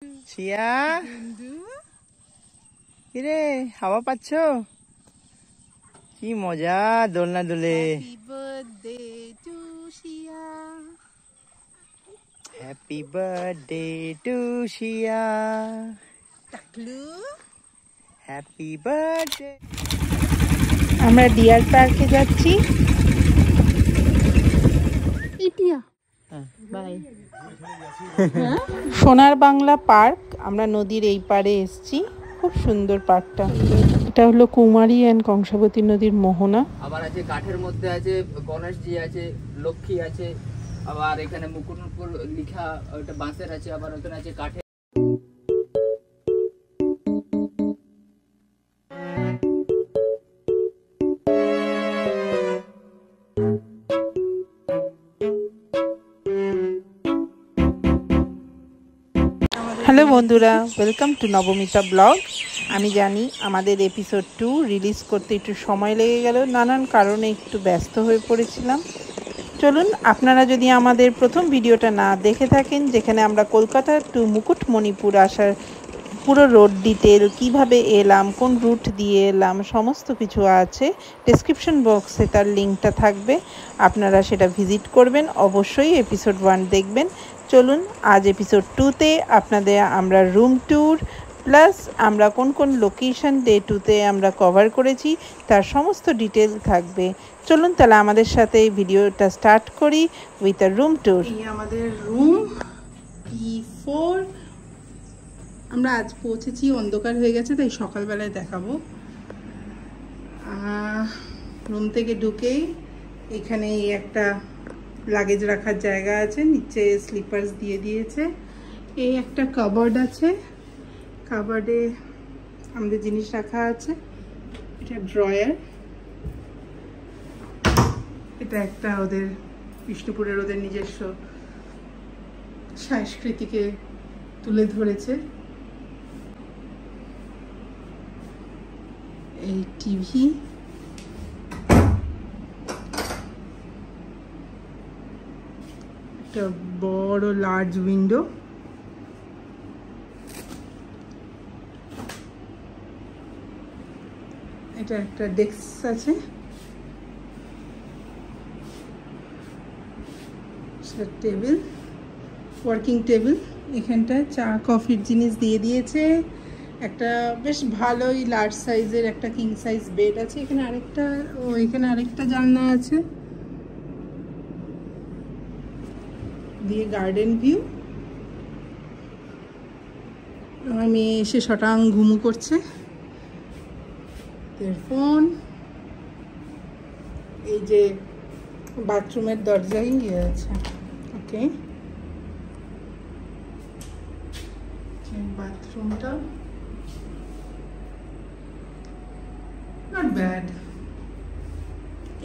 শিয়া কিরে হাওয়া পাচ্ছ? কি মজা দোলনা দোলে। Happy birthday to Shia, happy birthday. আমরা ডিয়ার পার্কে যাচ্ছি। সোনার বাংলা পার্ক। আমরা নদীর এই পাড়ে এসেছি, খুব সুন্দর পার্কটা। এটা হলো কুমারী অ্যান্ড কংসাবতী নদীর মোহনা। আবার আছে কাঠের মধ্যে আছে গণেশজি আছে, লক্ষ্মী আছে, আবার এখানে মুকুটপুর লিখা ওটা বাঁশের আছে, আবার ওখানে আছে কাঠের। হ্যালো বন্ধুরা, ওয়েলকাম টু নবমিতা ব্লগ। আমি জানি আমাদের এপিসোড 2 রিলিজ করতে একটু সময় লেগে গেল, নানান কারণে একটু ব্যস্ত হয়ে পড়েছিলাম। চলুন, আপনারা যদি আমাদের প্রথম ভিডিওটা না দেখে থাকেন, যেখানে আমরা কলকাতা টু মুকুটমণিপুর আসার পুরো রোড ডিটেল, কিভাবে এলাম, কোন রুট দিয়ে এলাম, সমস্ত কিছু আছে। ডেসক্রিপশন বক্সে তার লিঙ্কটা থাকবে, আপনারা সেটা ভিজিট করবেন। অবশ্যই এপিসোড 1 দেখবেন। চলুন, আজ এপিসোড 2তে আপনাদের আমরা রুম ট্যুর প্লাস আমরা কোন কোন লোকেশন ডে 2তে আমরা কভার করেছি তার সমস্ত ডিটেল থাকবে। চলুন তাহলে আমাদের সাথে ভিডিওটা স্টার্ট করি উইথ আ রুম ট্যুর। এই আমাদের রুম P4। আমরা আজ পৌঁছেছি, অন্ধকার হয়ে গেছে তাই সকালবেলায় দেখাবো। রুম থেকে ঢুকেই এখানে একটা লাগেজ রাখার জায়গা আছে, নিচে স্লিপার্স দিয়ে দিয়েছে। এই একটা কাবার্ড আছে, কাবার্ডে আমাদের জিনিস রাখা আছে। এটা ড্রয়ার। এটা একটা ওদের বিষ্ণুপুরের ওদের নিজস্ব সংস্কৃতিকে তুলে ধরেছে। এই টিভি, একটা বড় লার্জ উইন্ডো, এটা একটা ডেস্ক আছে, টেবিল, ওয়ার্কিং টেবিল। এখানটায় চা কফির জিনিস দিয়ে দিয়েছে। একটা বেশ ভালোই লার্জ সাইজের একটা কিং সাইজ বেড আছে। এখানে আরেকটা, এখানে আরেকটা জানলা আছে দিয়ে গার্ডেন ভিউ। আমার মেয়ে এসে শটাং ঘুমু করছে। ফোন, এই যে বাথরুমের দরজাই আছে। ওকে, বাথরুমটা নট ব্যাড,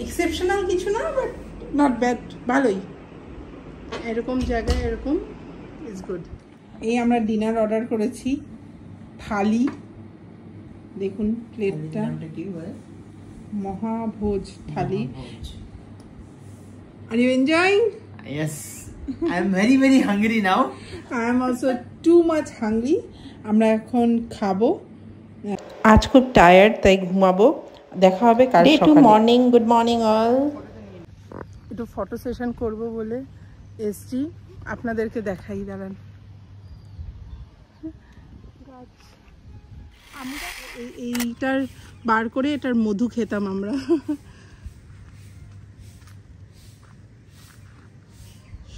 এক্সেপশনাল কিছু না, বাট নট ব্যাড, ভালোই। এরকম জায়গায় এরকম ইজ গুড। এই আমরা ডিনার অর্ডার করেছি, থালি দেখুন, প্লেটটা মহাভোজ থালি। Are you enjoying? Yes, I am very very hungry now. I am also too much hungry. আমরা এখন খাবো। আজ খুব টায়ার্ড তাই ঘুমাবো। দেখা হবে কাল সকালে। Morning, good morning all. একটু ফটো সেশন করব বলে এসছি, আপনাদেরকে দেখাই। দাঁড়ান, আমরা এইটার বার করে এটার মধু খেতাম আমরা।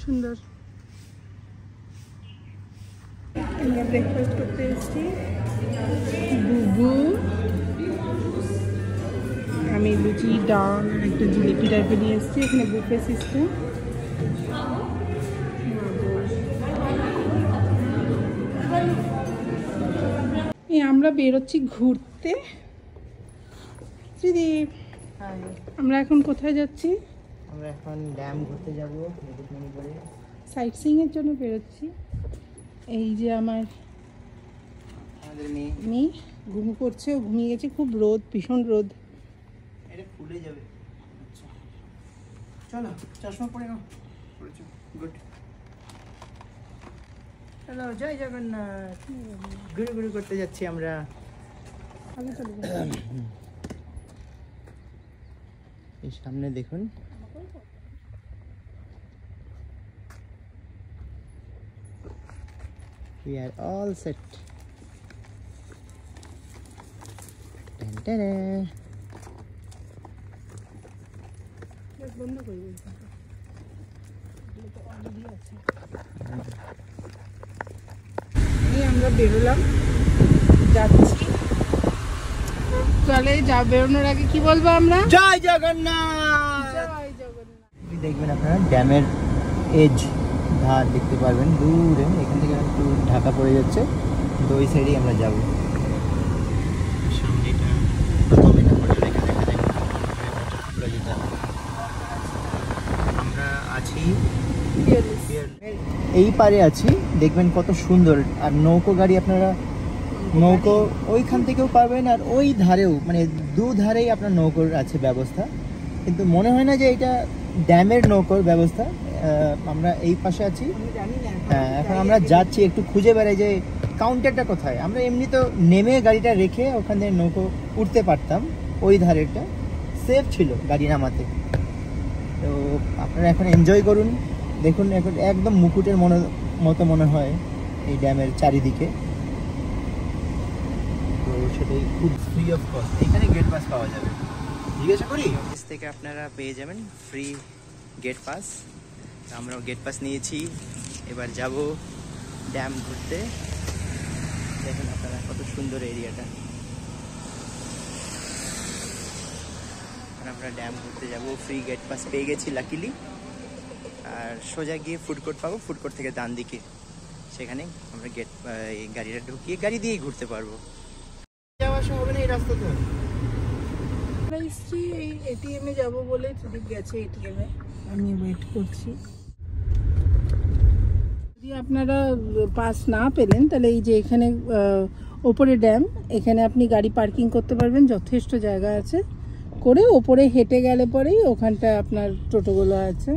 সুন্দর। আমরা ব্রেকফাস্ট করতে এসেছি। বুবু, আমি লুচি, ডাল, একটা জিলিপি টাইপের নিয়ে এসেছি। এখানে বুফে সিস্টেম। আমরা বেরোচ্ছি ঘুরতে। দিদি, আমরা এখন কোথায় যাচ্ছি? আমরা এখন ড্যাম ঘুরতে যাব, মুকুটমণিপুরে সাইট সিইং এর জন্য বেরোচ্ছি। এই যে আমাদের মেয়ে ঘুম করছে, ও ঘুমিয়ে গেছে। খুব রোদ, ভীষণ রোদ। এটা খুলে যাবে। আচ্ছা চলো, চশমা পরে নাও। গুড। চলো জয় জগন্নাথ। ঘুরে ঘুরে করতে যাচ্ছি আমরা। এই সামনে দেখুন, we are all set. Ta-da! বন্ধ করে আমরা বেরোলাম, যাচ্ছি। চলে যা, বেরোনোর আগে কি বলবো আমরা? জয় জগন্নাথ। জয় জগন্নাথ। দেখবেন আপনারা ড্যামের এজ ধার দেখতে পারবেন দূরে, এখান থেকে একটু ঢাকা পড়ে যাচ্ছে, তো ওই সাইডেই আমরা যাবো। সামনেটা প্রথমে না হোটেল, এখানে হোটেল যেতে হবে। আমরা আছি এই পারে আছি, দেখবেন কত সুন্দর। আর নৌকো গাড়ি আপনারা নৌকো ওইখান থেকেও পাবেন, আর ওই ধারেও, মানে দু ধারেই আপনার নৌকোর আছে ব্যবস্থা, কিন্তু মনে হয় না যে এটা ড্যামের নৌকোর ব্যবস্থা। আমরা এই পাশে আছি। হ্যাঁ, এখন আমরা যাচ্ছি, একটু খুঁজে বেড়াই যে কাউন্টারটা কোথায়। আমরা এমনি তো নেমে গাড়িটা রেখে ওখান থেকে নৌকো উঠতে পারতাম, ওই ধারেরটা সেফ ছিল গাড়ি নামাতে। তো আপনারা এখন এনজয় করুন, দেখুন এখন একদম মুকুটের মতো মনে হয় এই ড্যামের চারিদিকে। তো সেটাই খুব ফ্রি অফ কস্ট, এখানে গেট পাস পাওয়া যাবে। জিজ্ঞাসা করি অফিস থেকে আপনারা পেয়ে যাবেন ফ্রি গেট পাস। আমরাও গেট পাস নিয়েছি, এবার যাব ড্যাম ঘুরতে। দেখুন আপনারা কত সুন্দর এরিয়াটা। আমরা ড্যাম ঘুরতে যাব, ফ্রি গেট পাস পেয়ে গেছি লাকিলি। আর সোজা গিয়ে ফুড কোর্ট পাবো, ফুড কোর্ট থেকে ডান দিকে, সেখানে আমরা গাড়িটা ঢুকিয়ে গাড়ি দিয়েই ঘুরতে পারবো। যাওয়া আসা হবে না এই রাস্তা তো। আমরা এসছি এই এটিএমে যাবো বলে, সুদীপ গেছে এটিএমে, আমি ওয়েট করছি। যদি আপনারা পাস না পেলেন তাহলে এই যে এখানে ওপরে ড্যাম, এখানে আপনি গাড়ি পার্কিং করতে পারবেন, যথেষ্ট জায়গা আছে। করে ওপরে হেঁটে গেলে পরেই ওখানটায় আপনার টোটোগুলো আছে,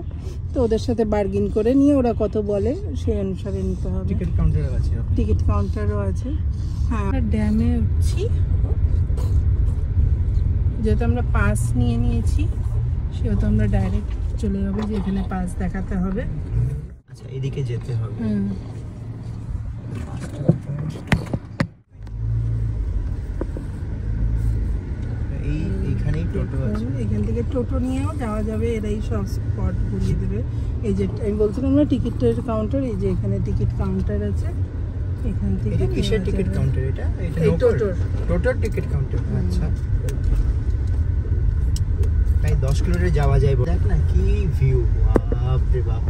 তো ওদের সাথে বার্গেন করে নিয়ে ওরা কত বলে সেই অনুসারে নিতে হবে। টিকিট কাউন্টারও আছে, টিকিট কাউন্টারও আছে। হ্যাঁ, ড্যামে উঠছি, যেহেতু আমরা পাস নিয়ে নিয়েছি সেহেতু আমরা ডাইরেক্ট চলে যাবো, যে এখানে পাস দেখাতে হবে। আচ্ছা, এদিকে যেতে হবে। এইখানেই টোটো আছে, এখান থেকে টোটো নিয়েও যাওয়া যাবে, এরাই সব স্পট ঘুরিয়ে দেবে। এই যে আমি বলছিলাম না টিকিটের কাউন্টার, এই যে এখানে টিকিট কাউন্টার আছে, এখান থেকে। এটা কিসের টিকিট কাউন্টার? এটা এই টোটোর টিকিট কাউন্টার। আচ্ছা, প্রায় 10 কিলোমিটার যাওয়া যায়। দেখ না কি ভিউ, বাপ রে বাপ।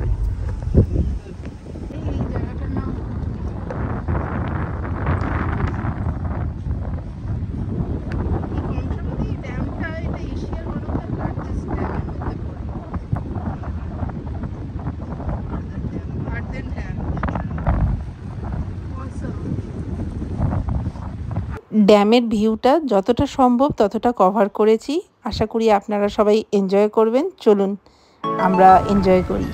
ড্যামের ভিউটা যতটা সম্ভব ততটা কভার করেছি, আশা করি আপনারা সবাই এনজয় করবেন। চলুন আমরা এনজয় করি।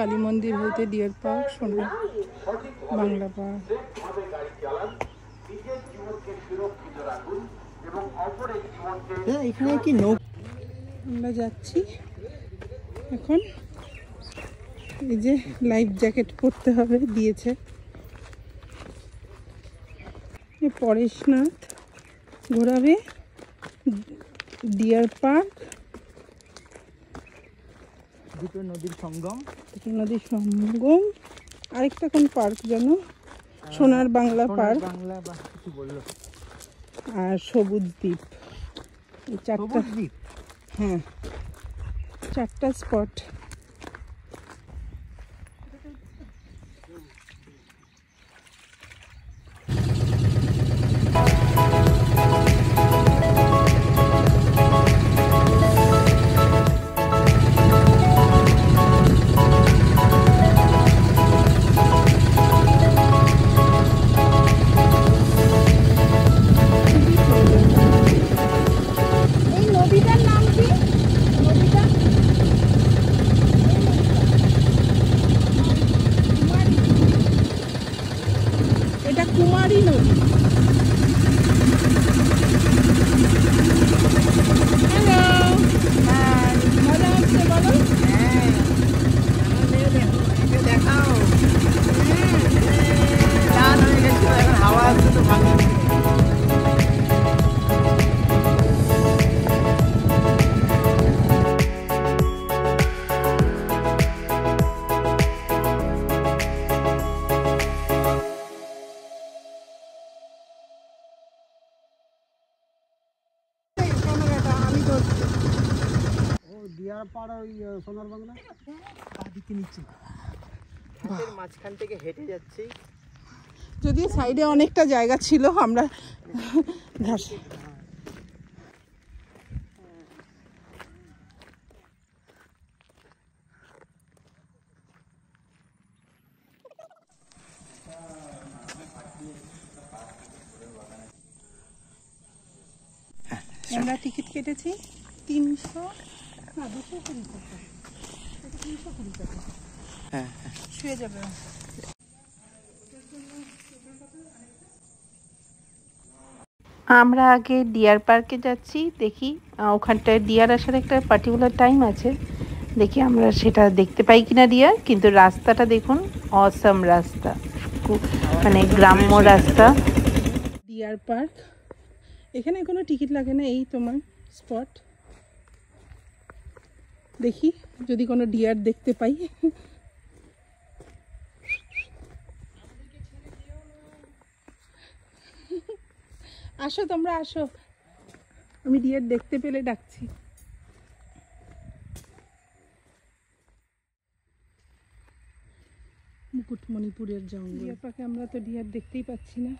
কালী মন্দির হইতে ডিয়ার পার্ক, সোনার বাংলা পার্ক। এখানে কি আমরা যাচ্ছি এখন। এই যে লাইফ জ্যাকেট পরতে হবে দিয়েছে। পরেশনাথ ঘোরাবে, ডিয়ার পার্ক, দুটো নদীর সঙ্গম, নদীর সঙ্গম, আরেকটা কোন পার্ক যেন, সোনার বাংলা পার্ক, বাংলা বা কিছু বললো, আর সবুজ দ্বীপ। এই চারটা, হ্যাঁ 4টা স্পট। এটা কুমারী নদী। হ্যালো, মজা হচ্ছে বলো? দেখাও, লাল হয়ে গেছিল, এখন হাওয়া আসছে তো ভাঙে। সোনার বাংলা বাদিকে নিচে ঘাটের মাঝখান থেকে হেঁটে যাচ্ছি। যদিও সাইডে অনেকটা জায়গা ছিল, আমরা ঘাস আমরা টিকিট কেটেছি 300 না 220 টাকা, 320 টাকা। হ্যাঁ শুয়ে যাবে। আমরা আগে ডিয়ার পার্কে যাচ্ছি, দেখি ওখানটায় ডিয়ার আসার একটা পার্টিকুলার টাইম আছে, দেখি আমরা সেটা দেখতে পাই কিনা ডিয়ার। কিন্তু রাস্তাটা দেখুন, অসাম রাস্তা, মানে গ্রাম্য রাস্তা। ডিয়ার পার্ক, এখানে কোনো টিকিট লাগে না, এই তোমার স্পট। দেখি যদি কোনো ডিয়ার দেখতে পাই। আসো তোমরা আসো, আমি ডিয়ার দেখতে পেলে ডাকছি। মুকুটমণিপুরের জঙ্গল। ডিয়ার পার্কে আমরা তো ডিয়ার দেখতেই পাচ্ছি না।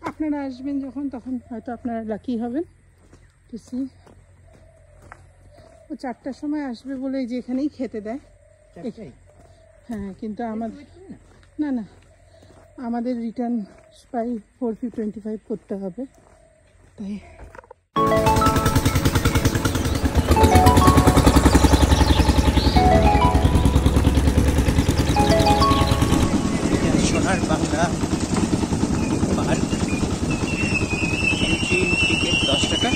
আপনারা আসবেন যখন, তখন হয়তো আপনারা লাকি হবেন টু সি। ও 4টার সময় আসবে বলে যে এখানেই খেতে দেয়। হ্যাঁ, কিন্তু আমাদের না না, আমাদের রিটার্ন প্রায় 4:25 করতে হবে, তাই সোনার বাংলা পার্ক, এন্ট্রি টিকিট 10 টাকা।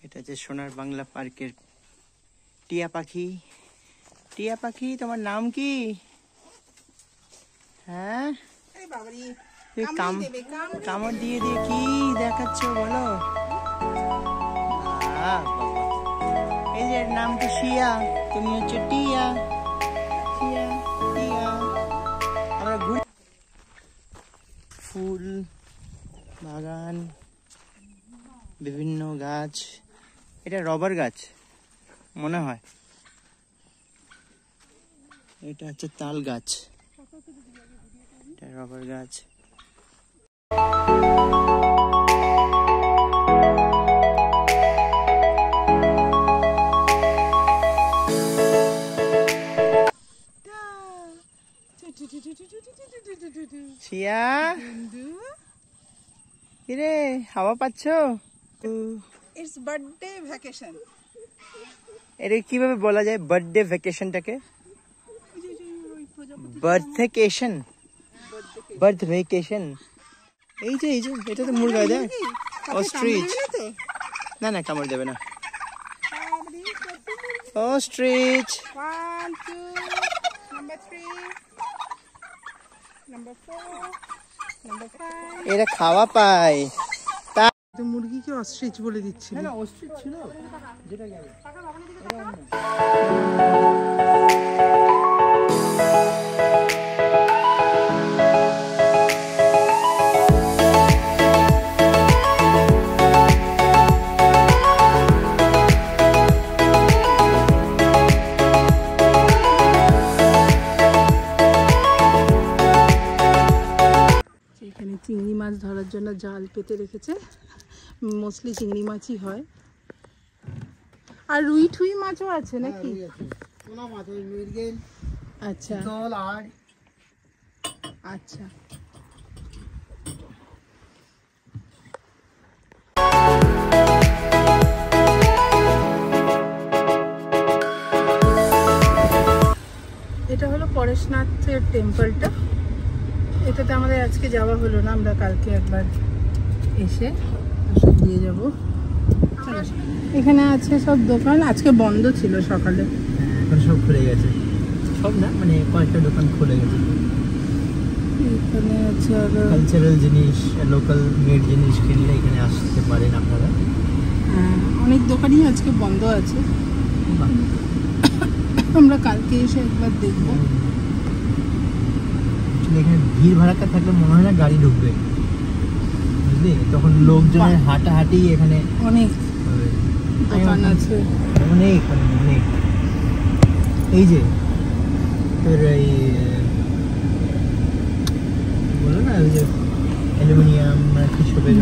এটা যে সোনার বাংলা পার্কের টিয়া পাখি। টিয়া পাখি, তোমার নাম কি? হ্যাঁ, কামড় দিয়ে দিয়ে কি দেখাচ্ছ বলো? এই যে নাম তো শিয়া, তুমি হচ্ছে টিয়া। টিয়া টিয়া। আমরা ঘুরি, ফুল বাগান, বিভিন্ন গাছ। এটা রবার গাছ মনে হয়, এটা হচ্ছে তাল গাছ, এটা রবার গাছ। শিয়া, কিরে হাওয়া পাচ্ছ? It's birthday vacation. এটা কিভাবে বলা যায় বার্থডে ভ্যাকেশনটাকে? Birthcation, birth vacation. এই যে এটা তো মুরগা দেয়, অস্ট্রিচ। না না, কামড় দেবে না। অস্ট্রিচ। 1 2 number 3 number 4 number 5। এরা খাওয়া পায়। তো মুরগিকে অস্ট্রিচ বলে দিচ্ছিল। না অস্ট্রিচ ছিল যেটা গেল। এখানে চিংড়ি মাছ ধরার জন্য জাল পেতে রেখেছে, মোস্টলি চিংড়ি মাছই হয়। আর রুই ঠুই মাছও আছে নাকি? আচ্ছা আচ্ছা। এটা হলো পরেশনাথের টেম্পলটা। এটাতে আমাদের আজকে যাওয়া হলো না, আমরা কালকে একবার এসে দিয়ে যাব। এখানে আছে সব দোকান, আজকে বন্ধ ছিল সকালে, এখন সব খুলে গেছে। সব না, মানে কয়েকটা দোকান খুলে গেছে। এখানে আছে কালচারাল জিনিস, লোকাল মেড জিনিস কিনলে এখানে আসতে পারেন আপনারা। অনেক দোকানই আজকে বন্ধ আছে, আমরা কালকে এসে একবার দেখবো। এখানে ভিড় ভাড়াটা থাকলে মনে হয় না গাড়ি ঢুকবে, বুঝলি? তখন লোকজনের হাঁটাহাঁটি এখানে অনেক দোকান আছে, অনেক অনেক। এই যে তোর এই বলো না, ওই যে অ্যালুমিনিয়াম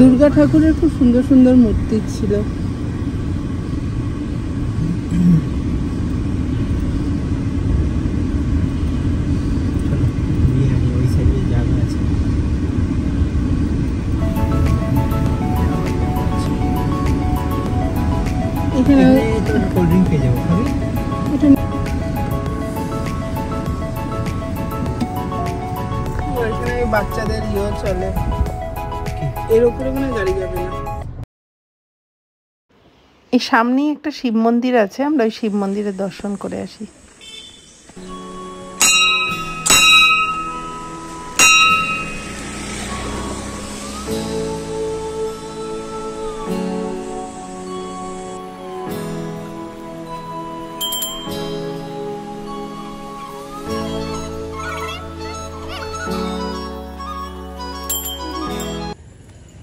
দুর্গা ঠাকুরের খুব সুন্দর সুন্দর মূর্তি ছিল। এখানে কোল্ড ড্রিঙ্ক পেয়ে যাবো, খাবি? এখানে বাচ্চাদের ইয়েও চলে, এর উপরে কোনো গাড়ি যাবে না। এই সামনেই একটা শিব মন্দির আছে, আমরা ওই শিব মন্দিরের দর্শন করে আসি।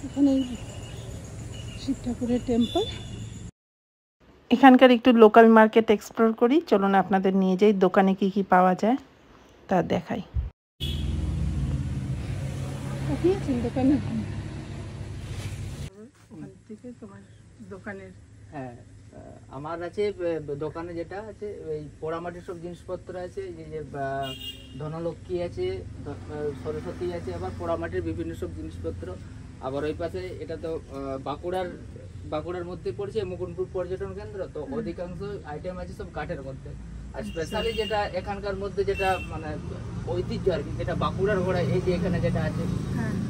এখানে শিব ঠাকুরের টেম্পল। এখানকার একটু লোকাল মার্কেট এক্সপ্লোর করি, চলুন আপনাদের নিয়ে যাই দোকানে কি কি পাওয়া যায় তা দেখাই। দোকানে ওখান থেকে তোমার দোকানের, হ্যাঁ আমার আছে দোকানে যেটা আছে ওই পোড়ামাটির সব জিনিসপত্র আছে, যে ধনলক্ষ্মী আছে, সরস্বতী আছে, আবার পোড়ামাটির বিভিন্ন সব জিনিসপত্র। আবার ওই পাশে এটা তো বাঁকুড়ার মধ্যে পড়ছে, মুকুটপুর পর্যটন কেন্দ্র, তো অধিকাংশ আইটেম আছে সব কাঠের মধ্যে। আর স্পেশালি যেটা এখানকার মধ্যে যেটা মানে ঐতিহ্য আর কি, যেটা বাঁকুড়ার ঘোড়া, এই যে এখানে যেটা আছে।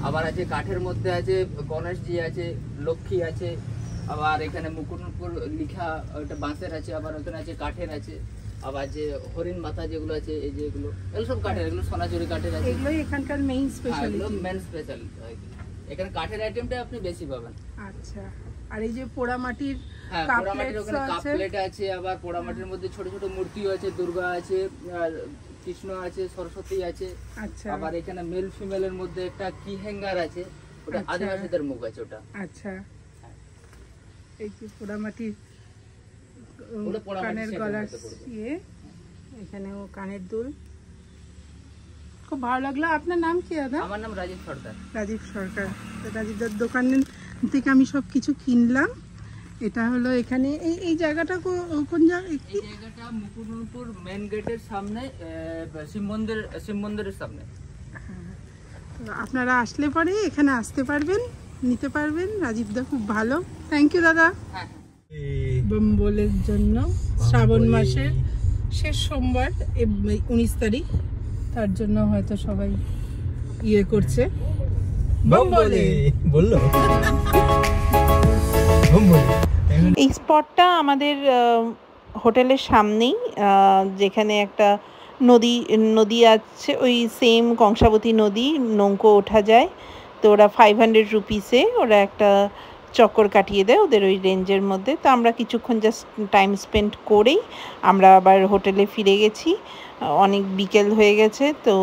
আবার আছে কাঠের মধ্যে আছে গণেশজি আছে, লক্ষ্মী আছে, আবার এখানে মুকুটপুর লিখা ওটা বাঁশের আছে, আবার ওখানে আছে কাঠের আছে। আবার যে হরিণ মাথা যেগুলো আছে, এই যে এগুলো সব কাঠের, এগুলো সোনাঝুরি কাঠের আছে। এগুলোই এখানকার মেইন স্পেশালিটি, মেইন স্পেশাল। এখানে কাঠের আইটেমটা আপনি বেশি পাবেন। আচ্ছা, আর এই যে পোড়ামাটির, হ্যাঁ পোড়ামাটির ওখানে কাপ প্লেট আছে, আবার পোড়ামাটির মধ্যে ছোট ছোট মূর্তিও আছে, দুর্গা আছে, কৃষ্ণ আছে, সরস্বতী আছে। আচ্ছা, আবার এখানে মেল ফিমেলের মধ্যে একটা কি হ্যাঙ্গার আছে, ওটা আদিবাসীদের মুখ আছে ওটা। আচ্ছা, এই যে পোড়ামাটির কানের গলার ইয়ে, এখানেও কানের দুল, খুব ভালো লাগলো। আপনার নাম কি দাদা? আমার নাম রাজীব সরকার। রাজীব সরকার। রাজীবদার দোকান থেকে আমি সব কিছু কিনলাম। এটা হলো এখানে এই জায়গাটা কোন জায়গা? এই জায়গাটা মুকুটপুর মেন গেটের সামনে, শিব মন্দিরের সামনে। আপনারা আসলে পরে এখানে আসতে পারবেন, নিতে পারবেন। রাজীবদা খুব ভালো। থ্যাংক ইউ দাদা। হ্যাঁ। বম্বলের জন্য শ্রাবণ মাসের শেষ সোমবার 19 তারিখ, তার জন্য হয়তো সবাই ইয়ে করছে বম্বলে বললো। এই স্পটটা আমাদের হোটেলের সামনেই, যেখানে একটা নদী আছে, ওই সেম কংসাবতী নদী, নৌকো ওঠা যায়। তো ওরা 500 রুপিসে ওরা একটা চক্কর কাটিয়ে দেয় ওদের ওই রেঞ্জের মধ্যে। তো আমরা কিছুক্ষণ জাস্ট টাইম স্পেন্ড করেই আমরা আবার হোটেলে ফিরে গেছি। অনেক বিকেল হয়ে গেছে, তো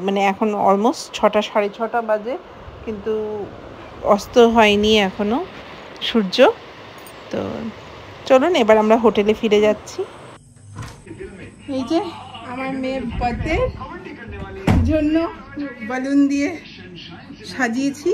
মানে এখন অলমোস্ট 6টা 6:30 বাজে, কিন্তু অস্ত হয়নি এখনও সূর্য। তো চলুন এবার আমরা হোটেলে ফিরে যাচ্ছি। এই যে আমার মেয়ের বার্থডে জন্য বেলুন দিয়ে সাজিয়েছি।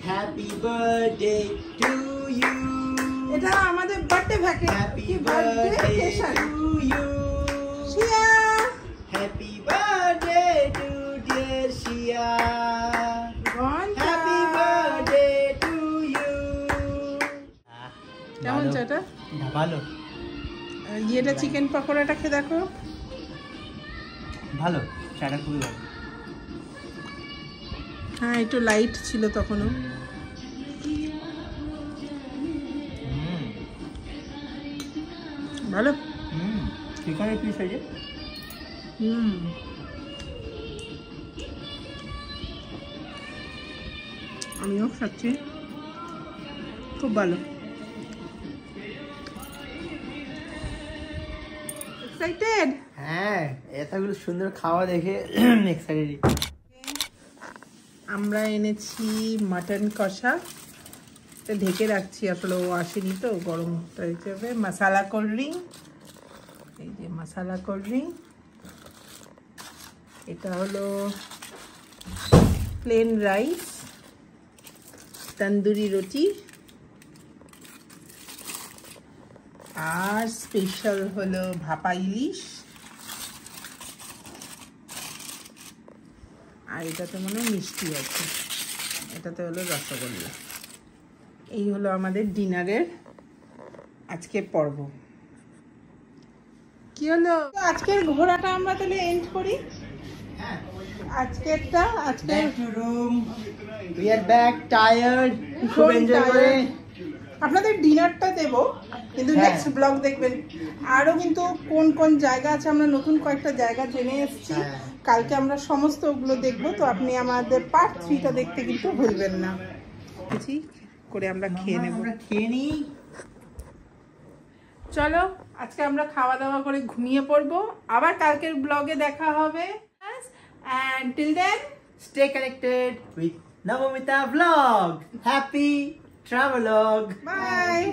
Happy birthday to you. এটা আমাদের birthday Happy birthday to you. Shia Happy birthday to dear Shia. Happy birthday to you. কেমন চাটা? ভালো ইয়েটা চিকেন পকোড়াটা খেয়ে দেখো। ভালো, চাটা খুবই ভালো। হ্যাঁ, একটু লাইট ছিল তখনও। ভালো। চিকেনের পিস আছে। আমিও খাচ্ছি, খুব ভালো। এক্সাইটেড? হ্যাঁ, এতগুলো সুন্দর খাওয়া দেখে এক্সাইটেড। আমরা এনেছি মাটন কষা, এটা ঢেকে রাখছি, আসলে ও আসেনি তো, গরমটা হিসেবে। মশালা কোল্ড ড্রিঙ্ক, এই যে মশালা কোল্ড ড্রিঙ্ক। এটা হলো প্লেন রাইস, তন্দুরি রুটি, আর স্পেশাল হলো ভাপা ইলিশ, আর এটাতে মনে হয় মিষ্টি আছে, এটাতে হলো রসগোল্লা। এই হলো আমাদের ডিনারের আজকের পর্ব। কি হলো আজকের ঘোরাটা? আমরা তাহলে এন্ড করি আজকেরটা। আজকে room, we are back, tired, খুব এনজয় করে। আপনাদের ডিনারটা দেব, কিন্তু নেক্সট ব্লগ দেখবেন। আরও কিন্তু কোন কোন জায়গা আছে, আমরা নতুন কয়েকটা জায়গা জেনে এসেছি। কালকে আমরা সমস্ত ওগুলো দেখবো, তো আপনি আমাদের পার্ট 3টা দেখতে কিন্তু ভুলবেন না। করে আমরা খেয়ে নেব, খেয়ে নিই। চলো আজকে আমরা খাওয়া দাওয়া করে ঘুমিয়ে পড়বো, আবার কালকের ব্লগে দেখা হবে। And till then, stay connected with Navamita Vlog. Happy travelogue. bye.